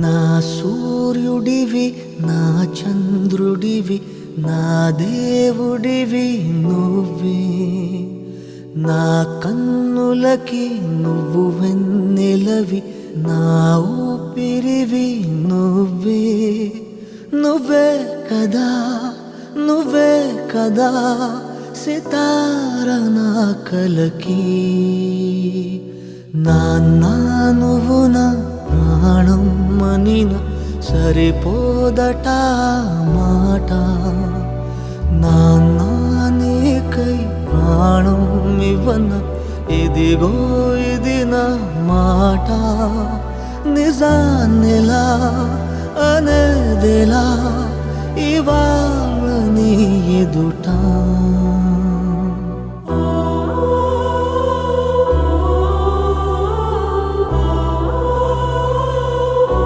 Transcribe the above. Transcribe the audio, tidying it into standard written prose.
నా సూర్యుడివి నా చంద్రుడివి నా దేవుడివి నువ్వే నా కన్నులకి నువ్వు వెన్నెలవి నా ఊపిరివి నువ్వే నువ్వే కదా నువ్వే కదా సితార నా కలకి నాన్న నువ్వు నా ప్రాణం మనిన సరిపోదట మాట నాన్న నీకై ప్రాణం ఇవ్వన ఇదిగో ఇది నా మాట నిజాన్నెలా అనేదెలా ఇవాళ నీ ఎదుట